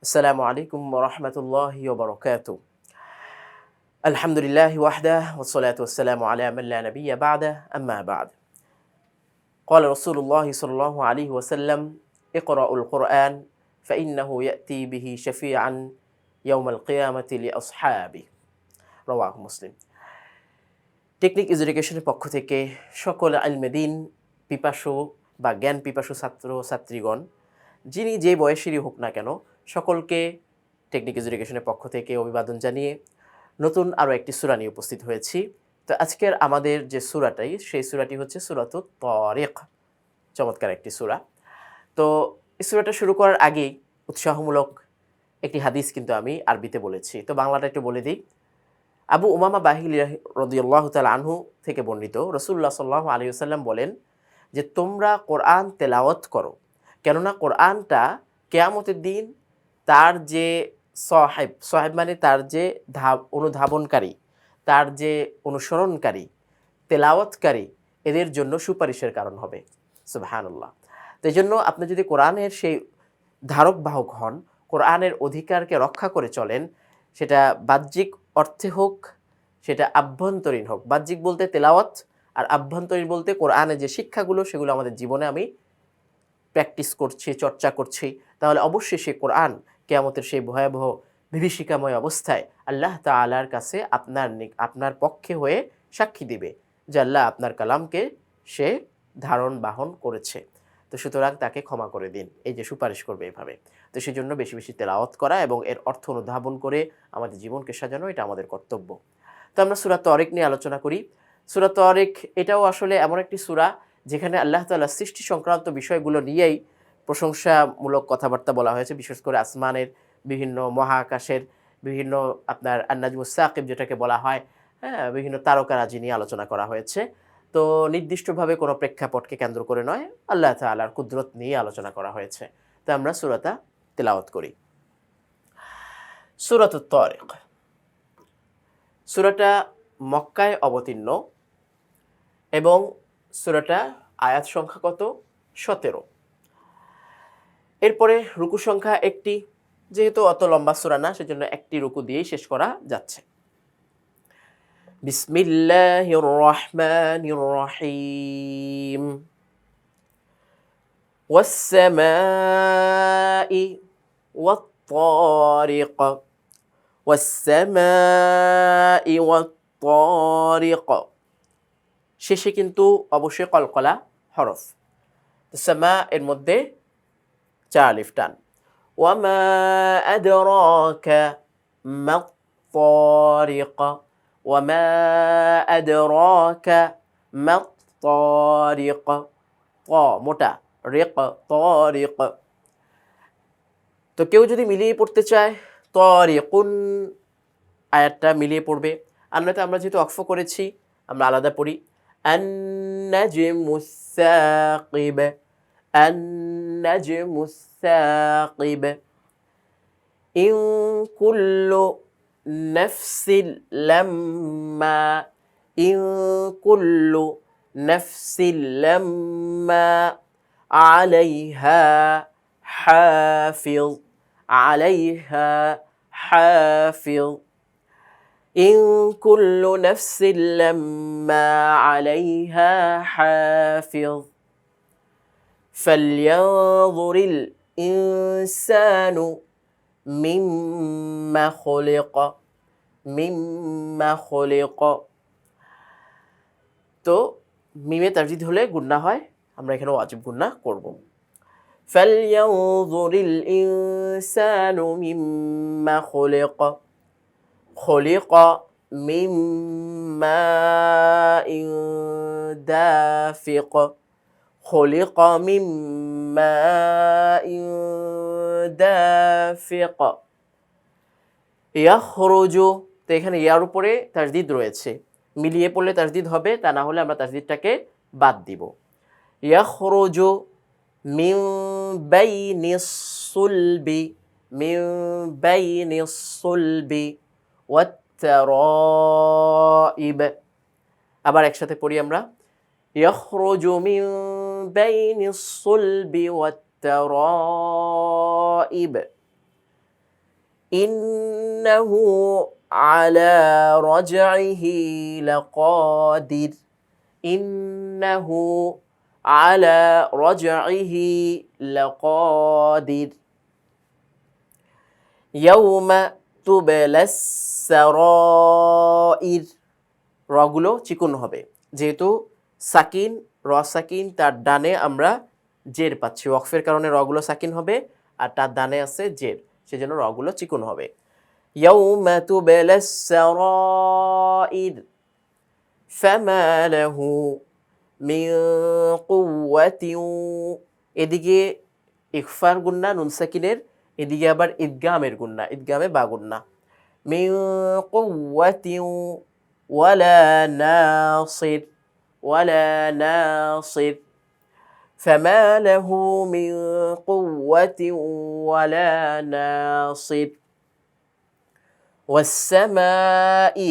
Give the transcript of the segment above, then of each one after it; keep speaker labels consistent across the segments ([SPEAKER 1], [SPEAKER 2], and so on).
[SPEAKER 1] আসসালামু আলাইকুম ওয়া রাহমাতুল্লাহি ওয়া বারাকাতুহু। আলহামদুলিল্লাহি ওয়াহদাহ ওয়াসসালাতু ওয়াসসালামু আলা মান লা নাবিয়্যা বা'দাহ আম্মা বা'দ। ক্বালা রাসূলুল্লাহি সাল্লাল্লাহু আলাইহি ওয়াসাল্লাম ইকরাউল কুরআন ফাইন্নাহু ইয়াতি বিহি শাফিআন ইয়াওমাল কিয়ামাতি লিআসহাবিহি। রাওয়াহু মুসলিম। টেকনিক এডুকেশনের পক্ষ থেকে সকল ইলমে দ্বীন পিপাসু বা জ্ঞান পিপাসু ছাত্র ছাত্রীগণ যিনি যে বয়সেরই হোক না কেন সকলকে টেকনিক এডুকেশনের পক্ষ থেকে অভিবাদন জানিয়ে নতুন আরও একটি সূরা নিয়ে উপস্থিত হয়েছি। তো আজকের আমাদের যে সূরাটাই সেই সূরাটি হচ্ছে সূরাতুত তারিক। চমৎকার একটি সূরা। তো এই সূরাটা শুরু করার আগেই উৎসাহমূলক একটি হাদিস কিন্তু আমি আরবিতে বলেছি, তো বাংলাটা একটু বলে দিই। আবু উমামা বাহিলী রাদিয়াল্লাহু তাআলা আনহু থেকে বর্ণিত, রাসূলুল্লাহ সাল্লাল্লাহু আলাইহি ওয়াসাল্লাম বলেন যে তোমরা কোরআন তেলাওয়াত করো, কেননা কোরআনটা কিয়ামতের দিন তার যে সাহেব মানে তার যে অনুধাবনকারী, তার যে অনুসরণকারী, তেলাওয়াতকারী, এদের জন্য সুপারিশের কারণ হবে। সুবহানাল্লাহ। তো এই জন্য আপনি যদি কোরআনের সেই ধারক বাহক হন, কোরআনের অধিকারকে রক্ষা করে চলেন, সেটা বাহ্যিক অর্থে হোক, সেটা আভ্যন্তরীণ হোক। বাহ্যিক বলতে তেলাওয়াত, আর আভ্যন্তরীণ বলতে কোরআনের যে শিক্ষাগুলো সেগুলো আমাদের জীবনে আমি প্র্যাকটিস করছি, চর্চা করছি, তাহলে অবশ্যই সেই কোরআন কিয়ামতের সেই ভয়াবহ বিভীষিকাময় অবস্থায় আল্লাহ তাআলার কাছে আপনার পক্ষে হয়ে সাক্ষী দিবে যে আল্লাহ আপনার কালামকে সে ধারণ বাহন করেছে, তো সুতরাং তাকে ক্ষমা করে দিন, এই যে সুপারিশ করবে এভাবে। তো সেই জন্য বেশি বেশি তেলাওয়াত করা এবং এর অর্থ অনুধাবন করে আমাদের জীবনকে সাজানো, এটা আমাদের কর্তব্য। তো আমরা সূরা তারিক নিয়ে আলোচনা করি। সূরা তারিক এটাও আসলে এমন একটি সূরা যেখানে আল্লাহ তাআলা সৃষ্টি সংক্রান্ত বিষয়গুলো নিয়েই প্রশংসামূলক কথাবার্তা বলা হয়েছে, বিশেষ করে আসমানের বিভিন্ন, মহাকাশের বিভিন্ন, আপনার আন-নাজমুস সাকিব যেটাকে বলা হয়, হ্যাঁ, বিভিন্ন তারকারাজি নিয়ে আলোচনা করা হয়েছে। তো নির্দিষ্টভাবে কোনো প্রেক্ষাপটকে কেন্দ্র করে নয়, আল্লাহ তাআলার কুদরত নিয়ে আলোচনা করা হয়েছে। তো আমরা সূরাটা তিলাওয়াত করি। সূরাতুত তারিক। সূরাটা মক্কায় অবতীর্ণ এবং সূরাটা আয়াত সংখ্যা কত? 17। এরপরে রুকু সংখ্যা একটি, যেহেতু অত লম্বা সূরা না সেজন্য একটি রুকু দিয়েই শেষ করা যাচ্ছে। বিসমিল্লাহির রহমানির রহিম। ওয়াস সামাই ওয়াত তারিক। ওয়াস সামাই ওয়াত তারিক। শেষে কিন্তু অবশ্যই কলকলা হরফ। সামা এর মধ্যে 4 আলিফ টান। ওয়ামা আদরাকা মাত তারিক। ওয়ামা আদরাকা মাত তারিক। ত মোটা, রিক, তারিক। তো কেউ যদি মিলিয়ে পড়তে চায় তারিকুন আয়াতটা মিলিয়ে পড়বে, আর নয়তো আমরা যেহেতু ওয়াকফ করেছি আমরা আলাদা পড়ি। আন-নাজমুস সাকিব। আন-নাজমুস সাকিব। ইন কুল্লু নাফসিন লাম্মা। ইন কুল্লু নাফসিন লাম্মা আলাইহা হাফিজ। আলাইহা হাফিজ। ইন কুল্লু নাফসিন লাম্মা আলাইহা হাফিজ। ফালইয়ানজুরিল ইনসানু মিম্মা খুলিক। মিম্মা খুলিক। তো মিমে তাজদীদ হলে গুন্না হয়, আমরা এখানে ওয়াজিব গুন্না করব। ফালইয়ানজুরিল ইনসানু মিম্মা খুলিক। খুলিক মিন মাইন দাফিক। খুলিক মিন মাইন দাফিক। ইয়াখরুজু, তো এখানে ইয়ার উপরে তাজদীদ রয়েছে, মিলিয়ে পড়লে তাজদীদ হবে, তা না হলে আমরা তাজদীদটাকে বাদ দিব। ইয়াখরুজু মিন বাইনিস সুলবি। মিন বাইনিস সুলবি ওয়াত তারাইব। আবার একসাথে পড়ি আমরা। ইয়াখরুজু মিন বাইনিস সুলবি ওয়াত তারাইব। ইন্নাহু আলা রাজইহি লাকাদির, ইন্নাহু আলা রাজইহি লাকাদির। ইয়াউমা তুবলাস সারাইর, রগুলো চিকন হবে, যেহেতু সাকিন র সাকিন তার ডানে আমরা জের পাচ্ছি, ওয়াকফের কারণে রগুলো সাকিন হবে আর তার ডানে আছে জের, সেজন্য রগুলো চিকন হবে। ইয়াউমা তুবলাস সারাইর ফামা লাহু মিন কুওয়াতিন, এদিকে ইখফার গুন্না নুন সাকিনের, এদিকে আবার ইদগামের গুন্না, ইদগামে বা গুন্না। মিন কুওয়াতিন ওয়ালা নাসির, ওয়ালা নাসির ফামা লাহু মিন কুওয়াতিন ওয়ালা নাসির। ওয়াসসামাই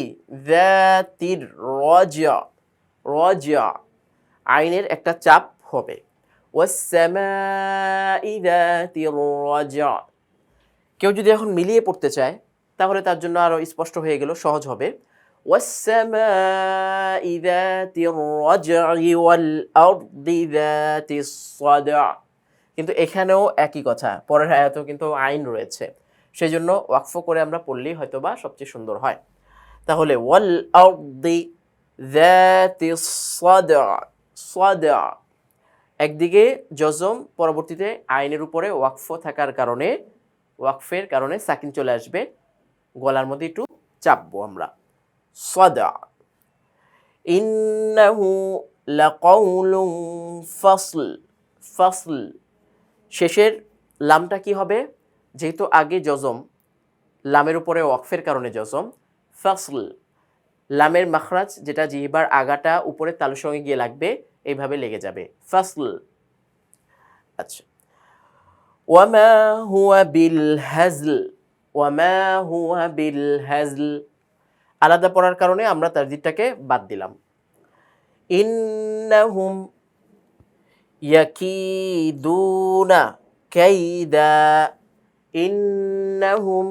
[SPEAKER 1] যাতির রাজা, রাজা আইনের একটা চাপ হবে। ওয়াসসামাই যাতির রাজা, কেউ যদি এখন মিলিয়ে পড়তে চায় তাহলে তার জন্য আরো স্পষ্ট হয়ে গেল, সহজ হবে। ওয়াসসামাই যাতির রাজ'i ওয়াল আরদি যাতিস সাদা, কিন্তু এখানেও একই কথা, পরের আয়াতেও কিন্তু আইন রয়েছে, সেজন্য ওয়াকফ করে আমরা পড়লেই হয়তোবা সবচেয়ে সুন্দর হয়। তাহলে ওয়াল আরদি যাতিস সাদা, সাদা একদিকে জজম, পরবর্তীতে আইনের উপরে ওয়াকফ থাকার কারণে, ওয়াকফের কারণে সাকিন চলে আসবে, গলার মধ্যে একটু চাপবো আমরা। সাদা। ইন্নাহু লাকাউলুন ফাসল, ফাসল শেষের লামটা কি হবে, যেহেতু আগে জজম, লামের উপরে ওয়াকফের কারণে জজম, ফাসল লামের মাখরাজ যেটা জিহ্বার আগাটা উপরে তালুর সঙ্গে গিয়ে লাগবে, এইভাবে লেগে যাবে, ফাসল। আচ্ছা, ওয়ামা হুয়া বিল হাজল, ওয়ামা হুয়া বিল হাজল আলাদা পড়ার কারণে আমরা তারজিদটাকে বাদ দিলাম। ইন্নাহুম ইয়াকিদুনা কাইদা, ইন্নাহুম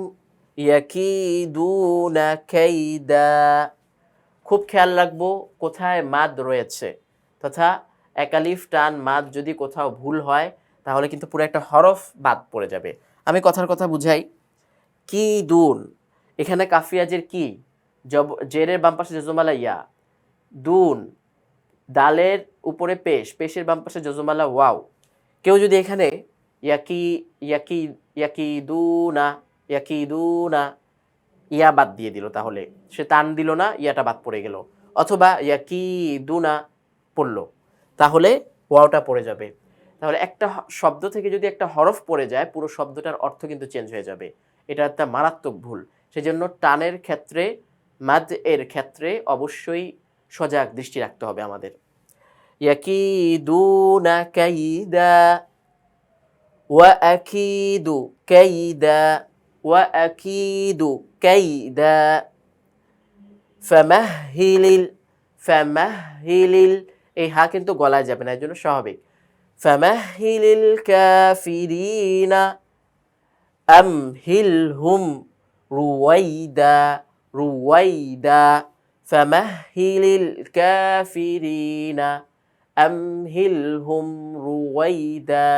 [SPEAKER 1] ইয়াকিদুনা কাইদা, খুব খেয়াল রাখবো কোথায় মাদ রয়েছে, তথা একালিফ টান মাদ যদি কোথাও ভুল হয় তাহলে কিন্তু পুরো একটা হরফ বাদ পড়ে যাবে। আমি কথার কথা বুঝাই। কি দুন, এখানে কাফিয়াজের কি, জেরের বাম পাশে জজমালা ইয়া, দুন দালের উপরে পেশ, পেশের বাম পাশে জজমালা ওয়াও। কেউ যদি এখানে ইয়াকি ইয়াকি ইয়াকিদুনা, ইয়াকিদুনা ইয়া বাদ দিয়ে দিল, তাহলে সে টান দিল না, ইয়াটা বাদ পড়ে গেল, অথবা ইয়াকিদুনা পড়লো, তাহলে ওয়াওটা পড়ে যাবে। তাহলে একটা শব্দ থেকে যদি একটা হরফ পড়ে যায় পুরো শব্দটার অর্থ কিন্তু চেঞ্জ হয়ে যাবে, এটা একটা মারাত্মক ভুল। সেজন্য টানের ক্ষেত্রে, মাদ এর ক্ষেত্রে অবশ্যই সজাগ দৃষ্টি রাখতে হবে আমাদের। ইয়াকিদুনা কাইদা ওয়া আকিদু কাইদা, ওয়া আকিদু কাইদা ফামাহহিলিল, ফামাহহিলিল এই হা কিন্তু গলায় যাবে না, এর জন্য স্বাভাবিক। ফামাহহিলিল কাফিরিনা আমহিলহুম রুওয়াইদা, রুওয়াইদা ফামাহহিলিল কাফিরিনা আমহিলহুম রুওয়াইদা।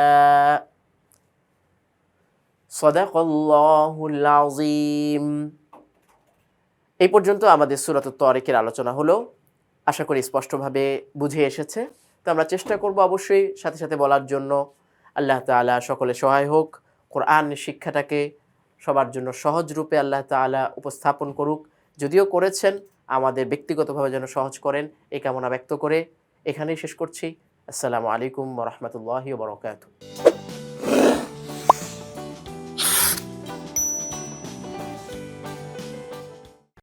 [SPEAKER 1] সাদাকাল্লাহুল আযীম। এই পর্যন্ত আমাদের সূরাতুত তারিকের আলোচনা হলো, আশা করি স্পষ্টভাবে বুঝে এসেছে। তো আমরা চেষ্টা করব অবশ্যই সাথে সাথে বলার জন্য। আল্লাহ তাআলা সকলে সহায় হোক, কোরআন শিক্ষাটাকে সবার জন্য সহজ রূপে আল্লাহ তাআলা উপস্থাপন করুক, যদিও করেছেন, আমাদের ব্যক্তিগতভাবে যেন সহজ করেন, এই কামনা ব্যক্ত করে এখানেই শেষ করছি। আসসালামু আলাইকুম ওয়া রাহমাতুল্লাহি ওয়া বারাকাতুহু।